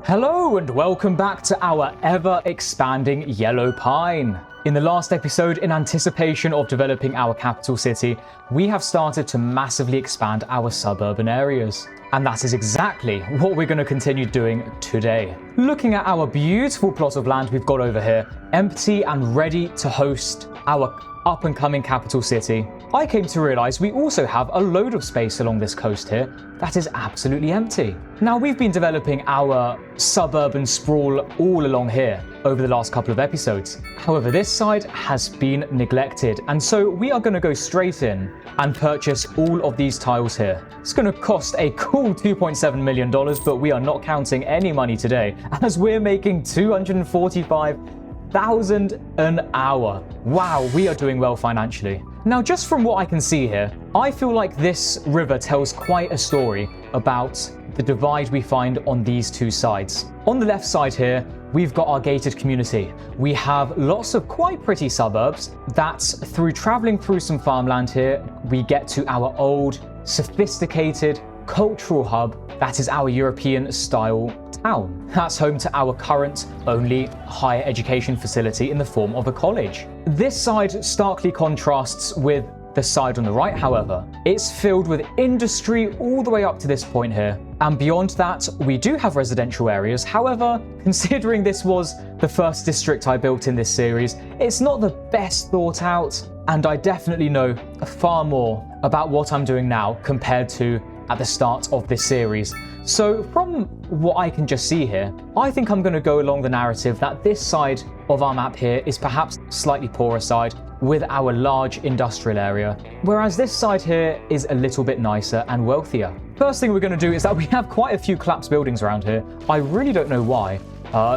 Hello and welcome back to our ever-expanding Yellow Pine. In the last episode, in anticipation of developing our capital city, we have started to massively expand our suburban areas. And that is exactly what we're going to continue doing today. Looking at our beautiful plot of land we've got over here, empty and ready to host our up-and-coming capital city, I came to realize we also have a load of space along this coast here that is absolutely empty. Now, we've been developing our suburban sprawl all along here over the last couple of episodes. However, this side has been neglected, and so we are going to go straight in and purchase all of these tiles here. It's going to cost a cool $2.7 million, but we are not counting any money today, as we're making $245,000 an hour. Wow, we are doing well financially. Now, just from what I can see here, I feel like this river tells quite a story about the divide we find on these two sides. On the left side here, we've got our gated community. We have lots of quite pretty suburbs that, through traveling through some farmland here, we get to our old, sophisticated, cultural hub that is our European style town. That's home to our current only higher education facility in the form of a college. This side starkly contrasts with the side on the right, however. It's filled with industry all the way up to this point here. And beyond that, we do have residential areas. However, considering this was the first district I built in this series, it's not the best thought out. And I definitely know far more about what I'm doing now compared to at the start of this series. So from what I can just see here, I think I'm going to go along the narrative that this side of our map here is perhaps slightly poorer side with our large industrial area, whereas this side here is a little bit nicer and wealthier. First thing we're going to do is that we have quite a few collapsed buildings around here. I really don't know why.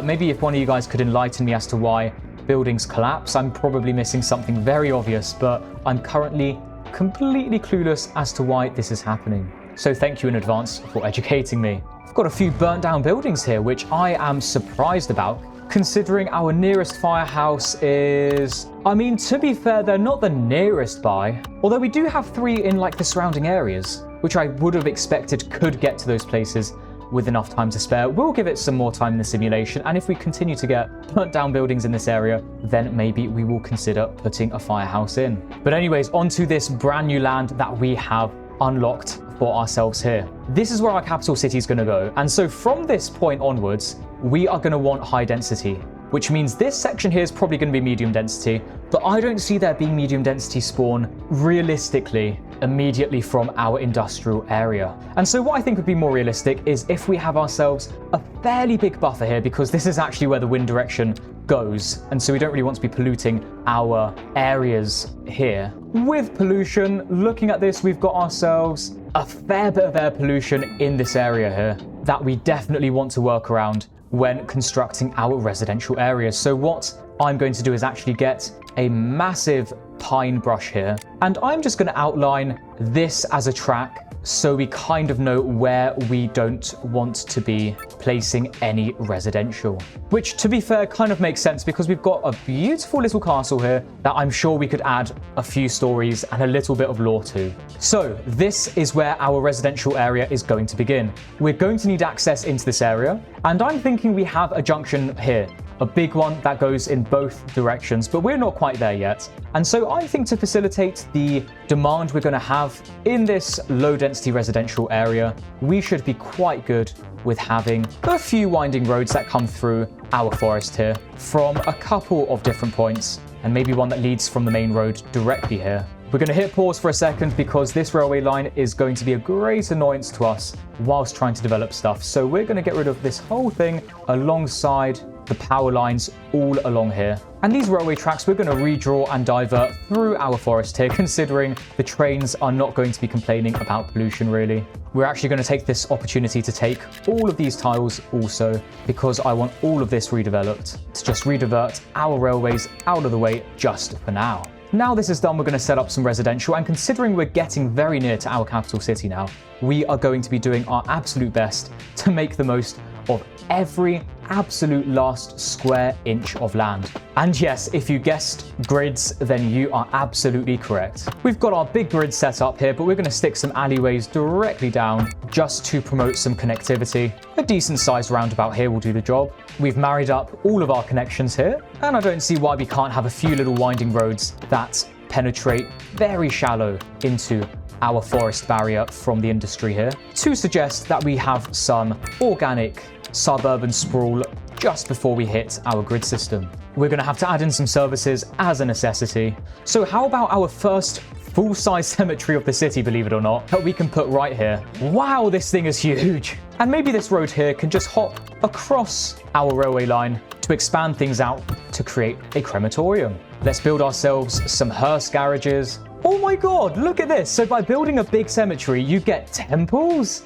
Maybe if one of you guys could enlighten me as to why buildings collapse. I'm probably missing something very obvious, but I'm currently completely clueless as to why this is happening. So thank you in advance for educating me. I've got a few burnt down buildings here, which I am surprised about, considering our nearest firehouse is... I mean, to be fair, they're not the nearest by, although we do have 3 in like the surrounding areas, which I would have expected could get to those places with enough time to spare. We'll give it some more time in the simulation, and if we continue to get burnt down buildings in this area, then maybe we will consider putting a firehouse in. But anyways, onto this brand new land that we have unlocked for ourselves here. This is where our capital city is going to go. And so from this point onwards, we are going to want high density, which means this section here is probably going to be medium density, but I don't see there being medium density spawn realistically immediately from our industrial area. And so what I think would be more realistic is if we have ourselves a fairly big buffer here, because this is actually where the wind direction goes, and so we don't really want to be polluting our areas here. With pollution, looking at this, we've got ourselves a fair bit of air pollution in this area here that we definitely want to work around when constructing our residential areas. So what I'm going to do is actually get a massive pine brush here, and I'm just going to outline this as a track so we kind of know where we don't want to be placing any residential. Which, to be fair, kind of makes sense because we've got a beautiful little castle here that I'm sure we could add a few stories and a little bit of lore to. So this is where our residential area is going to begin. We're going to need access into this area, and I'm thinking we have a junction here. A big one that goes in both directions, but we're not quite there yet. And so I think to facilitate the demand we're going to have in this low density residential area, we should be quite good with having a few winding roads that come through our forest here from a couple of different points, and maybe one that leads from the main road directly here. We're going to hit pause for a second because this railway line is going to be a great annoyance to us whilst trying to develop stuff. So we're going to get rid of this whole thing alongside the power lines all along here. And these railway tracks we're going to redraw and divert through our forest here, considering the trains are not going to be complaining about pollution really. We're actually going to take this opportunity to take all of these tiles also, because I want all of this redeveloped to just redivert our railways out of the way just for now. Now this is done, we're going to set up some residential, and considering we're getting very near to our capital city now, we are going to be doing our absolute best to make the most of every absolute last square inch of land. And yes, if you guessed grids, then you are absolutely correct. We've got our big grid set up here, but we're going to stick some alleyways directly down just to promote some connectivity. A decent sized roundabout here will do the job. We've married up all of our connections here, and I don't see why we can't have a few little winding roads that penetrate very shallow into our forest barrier from the industry here, to suggest that we have some organic suburban sprawl just before we hit our grid system. We're going to have to add in some services as a necessity. So how about our first full-size cemetery of the city, believe it or not, that we can put right here? Wow, this thing is huge. And maybe this road here can just hop across our railway line to expand things out to create a crematorium. Let's build ourselves some hearse garages. Oh my god, look at this. So by building a big cemetery, you get temples?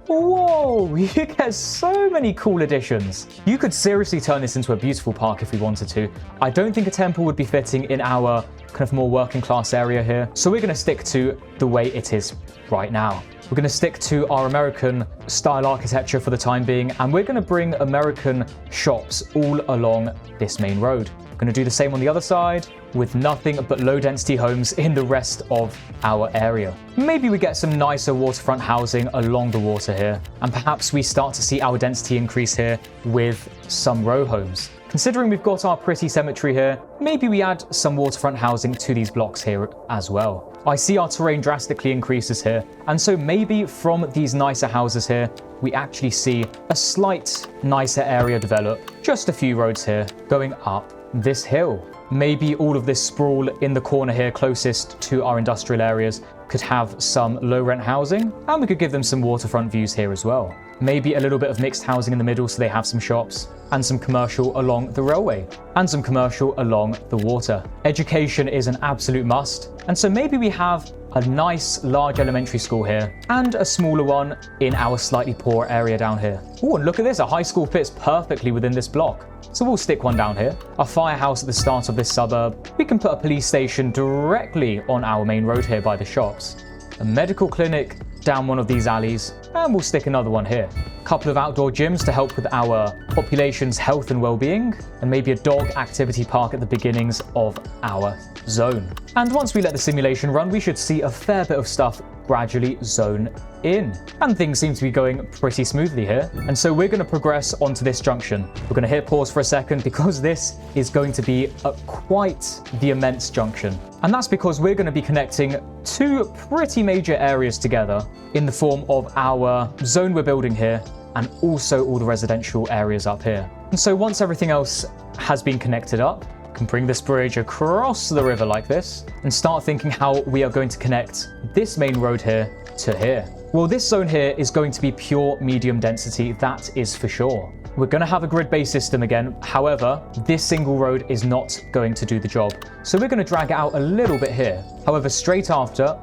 Whoa, you get so many cool additions. You could seriously turn this into a beautiful park if we wanted to. I don't think a temple would be fitting in our kind of more working class area here. So we're going to stick to the way it is right now. We're going to stick to our American style architecture for the time being, and we're going to bring American shops all along this main road. We're going to do the same on the other side with nothing but low density homes in the rest of our area. Maybe we get some nicer waterfront housing along the water here, and perhaps we start to see our density increase here with some row homes. Considering we've got our pretty cemetery here, maybe we add some waterfront housing to these blocks here as well. I see our terrain drastically increases here, and so maybe from these nicer houses here, we actually see a slight nicer area develop. Just a few roads here going up this hill. Maybe all of this sprawl in the corner here closest to our industrial areas could have some low rent housing, and we could give them some waterfront views here as well. Maybe a little bit of mixed housing in the middle so they have some shops, and some commercial along the railway, and some commercial along the water. Education is an absolute must, and so maybe we have a nice large elementary school here and a smaller one in our slightly poorer area down here. Oh, and look at this, a high school fits perfectly within this block. So we'll stick one down here. A firehouse at the start of this suburb. We can put a police station directly on our main road here by the shops. A medical clinic down one of these alleys, and we'll stick another one here. A couple of outdoor gyms to help with our population's health and well-being, and maybe a dog activity park at the beginnings of our zone. And once we let the simulation run, we should see a fair bit of stuff gradually zone in. And things seem to be going pretty smoothly here. And so we're going to progress onto this junction. We're going to hit pause for a second because this is going to be quite the immense junction. And that's because we're going to be connecting two pretty major areas together in the form of our zone we're building here and also all the residential areas up here. And so once everything else has been connected up, can bring this bridge across the river like this and start thinking how we are going to connect this main road here to here. Well, this zone here is going to be pure medium density, that is for sure. We're going to have a grid-based system again. However, this single road is not going to do the job. So we're going to drag it out a little bit here. However, straight after,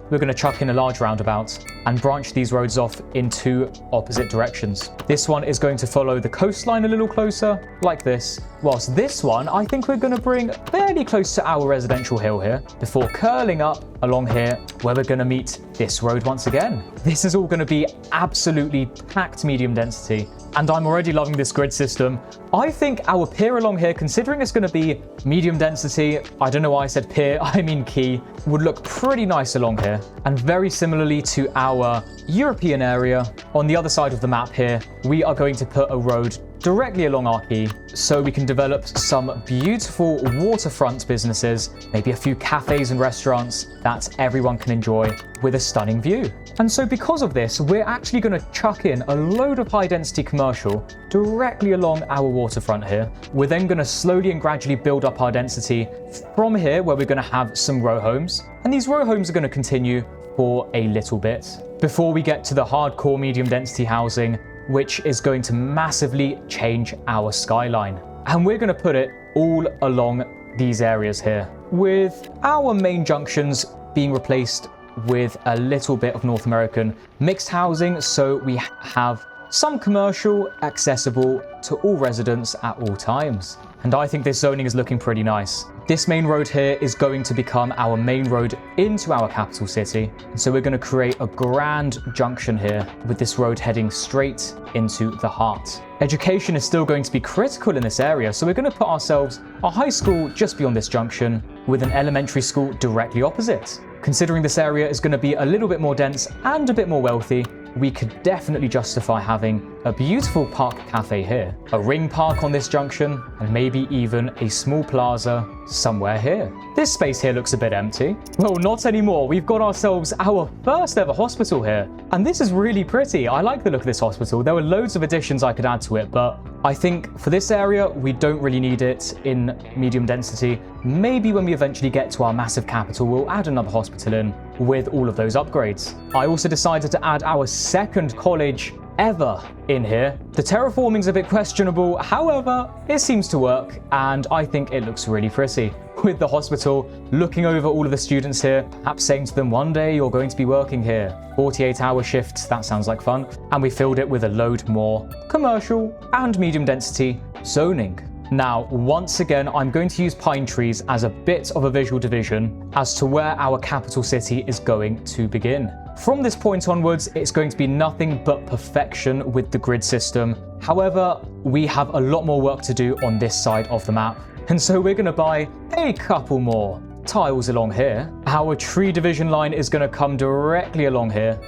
we're going to chuck in a large roundabout and branch these roads off in two opposite directions. This one is going to follow the coastline a little closer, like this, whilst this one I think we're going to bring fairly close to our residential hill here, before curling up along here where we're going to meet this road once again. This is all going to be absolutely packed medium density, and I'm already loving this grid system. I think our pier along here, considering it's going to be medium density, I don't know why I said pier, I mean quay, would look pretty nice along here. And very similarly to our European area, on the other side of the map here, we are going to put a road directly along our quay so we can develop some beautiful waterfront businesses, maybe a few cafes and restaurants that everyone can enjoy with a stunning view. And so because of this, we're actually going to chuck in a load of high density commercial directly along our waterfront here. We're then going to slowly and gradually build up our density from here, where we're going to have some row homes. And these row homes are going to continue for a little bit before we get to the hardcore medium density housing, which is going to massively change our skyline. And we're going to put it all along these areas here, with our main junctions being replaced with a little bit of North American mixed housing, so we have some commercial, accessible to all residents at all times. And I think this zoning is looking pretty nice. This main road here is going to become our main road into our capital city. So we're going to create a grand junction here with this road heading straight into the heart. Education is still going to be critical in this area, so we're going to put ourselves a high school just beyond this junction with an elementary school directly opposite. Considering this area is going to be a little bit more dense and a bit more wealthy, we could definitely justify having a beautiful park cafe here, a ring park on this junction, and maybe even a small plaza somewhere here. This space here looks a bit empty. Well, not anymore. We've got ourselves our first ever hospital here, and this is really pretty. I like the look of this hospital. There were loads of additions I could add to it, but I think for this area, we don't really need it in medium density. Maybe when we eventually get to our massive capital, we'll add another hospital in with all of those upgrades. I also decided to add our second college ever in here. The terraforming's a bit questionable, however, it seems to work, and I think it looks really pretty. With the hospital looking over all of the students here, perhaps saying to them, one day you're going to be working here. 48-hour shifts, that sounds like fun. And we filled it with a load more commercial and medium density zoning. Now, once again, I'm going to use pine trees as a bit of a visual division as to where our capital city is going to begin. From this point onwards, it's going to be nothing but perfection with the grid system. However, we have a lot more work to do on this side of the map. And so we're going to buy a couple more tiles along here. Our tree division line is going to come directly along here.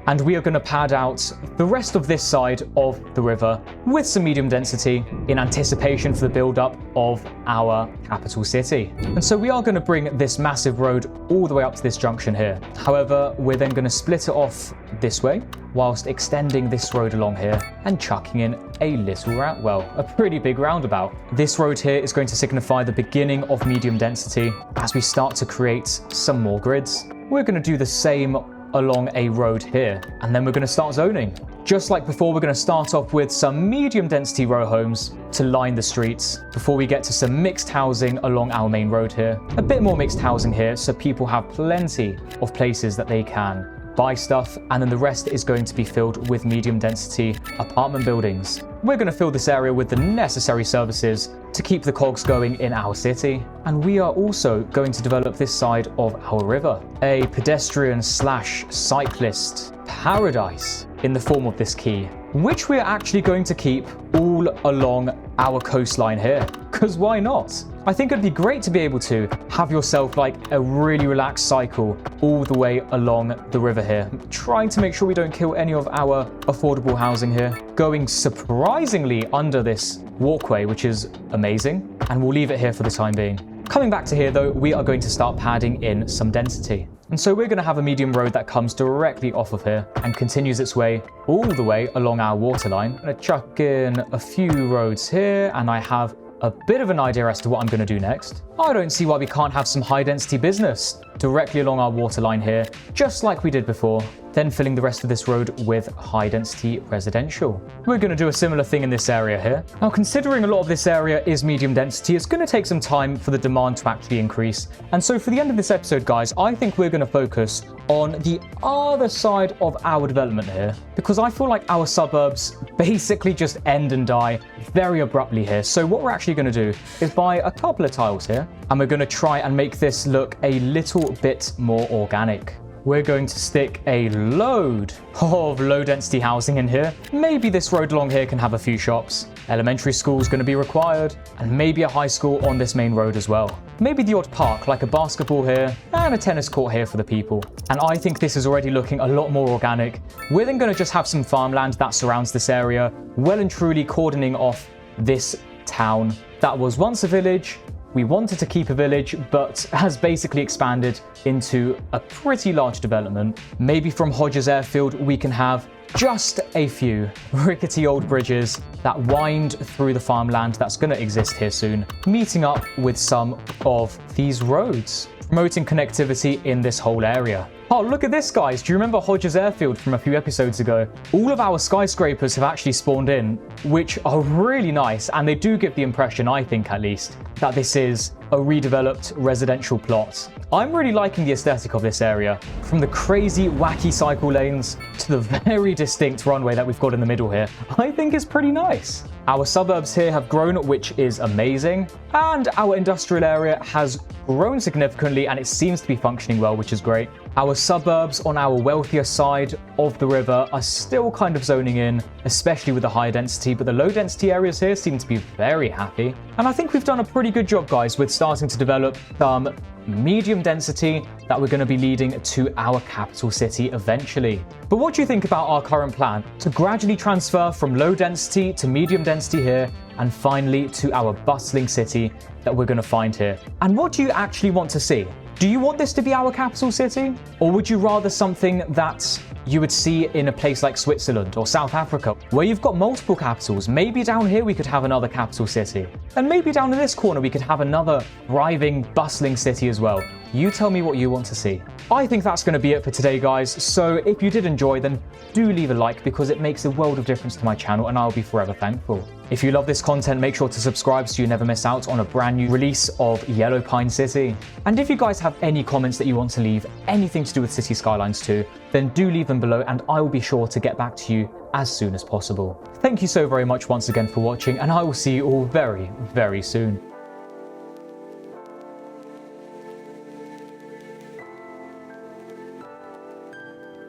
And we are going to pad out the rest of this side of the river with some medium density in anticipation for the build-up of our capital city. And so we are going to bring this massive road all the way up to this junction here. However, we're then going to split it off this way whilst extending this road along here and chucking in a little a pretty big roundabout. This road here is going to signify the beginning of medium density as we start to create some more grids. We're going to do the same along a road here, and then we're going to start zoning. Just like before, we're going to start off with some medium density row homes to line the streets before we get to some mixed housing along our main road here. A bit more mixed housing here so people have plenty of places that they can buy stuff, and then the rest is going to be filled with medium density apartment buildings. We're going to fill this area with the necessary services to keep the cogs going in our city. And we are also going to develop this side of our river, a pedestrian / cyclist paradise in the form of this quay, which we're actually going to keep all along our coastline here, because why not? I think it'd be great to be able to have yourself like a really relaxed cycle all the way along the river here, trying to make sure we don't kill any of our affordable housing here, going surprisingly under this walkway, which is amazing, and we'll leave it here for the time being. Coming back to here though, we are going to start padding in some density. And so we're going to have a medium road that comes directly off of here and continues its way all the way along our waterline. I'm going to chuck in a few roads here, and I have a bit of an idea as to what I'm going to do next. I don't see why we can't have some high density business directly along our waterline here, just like we did before, then filling the rest of this road with high density residential. We're going to do a similar thing in this area here. Now, considering a lot of this area is medium density, it's going to take some time for the demand to actually increase. And so for the end of this episode, guys, I think we're going to focus on the other side of our development here, because I feel like our suburbs basically just end and die very abruptly here. So what we're actually going to do is buy a couple of tiles here, and we're going to try and make this look a little bit more organic. We're going to stick a load of low density housing in here. Maybe this road along here can have a few shops. Elementary school is going to be required, and maybe a high school on this main road as well. Maybe the odd park, like a basketball here and a tennis court here for the people. And I think this is already looking a lot more organic. We're then going to just have some farmland that surrounds this area, well and truly cordoning off this town that was once a village. We wanted to keep a village, but has basically expanded into a pretty large development. Maybe from Hodges Airfield, we can have just a few rickety old bridges that wind through the farmland that's going to exist here soon, meeting up with some of these roads, promoting connectivity in this whole area. Oh, look at this, guys. Do you remember Hodges Airfield from a few episodes ago? All of our skyscrapers have actually spawned in, which are really nice, and they do give the impression, I think at least, that this is a redeveloped residential plot. I'm really liking the aesthetic of this area, from the crazy, wacky cycle lanes to the very distinct runway that we've got in the middle here. I think it's pretty nice. Our suburbs here have grown, which is amazing, and our industrial area has grown significantly and it seems to be functioning well, which is great. Our suburbs on our wealthier side of the river are still kind of zoning in, especially with the high density, but the low density areas here seem to be very happy. And I think we've done a pretty good job, guys, with starting to develop some medium density that we're going to be leading to our capital city eventually. But what do you think about our current plan to gradually transfer from low density to medium density here and finally to our bustling city that we're going to find here? And what do you actually want to see? Do you want this to be our capital city? Or would you rather something that you would see in a place like Switzerland or South Africa, where you've got multiple capitals? Maybe down here we could have another capital city. And maybe down in this corner we could have another thriving, bustling city as well. You tell me what you want to see. I think that's going to be it for today, guys. So if you did enjoy, then do leave a like because it makes a world of difference to my channel and I'll be forever thankful. If you love this content, make sure to subscribe so you never miss out on a brand new release of Yellow Pine City. And if you guys have any comments that you want to leave, anything to do with City Skylines 2, then do leave them below and I will be sure to get back to you as soon as possible. Thank you so very much once again for watching and I will see you all very, very soon.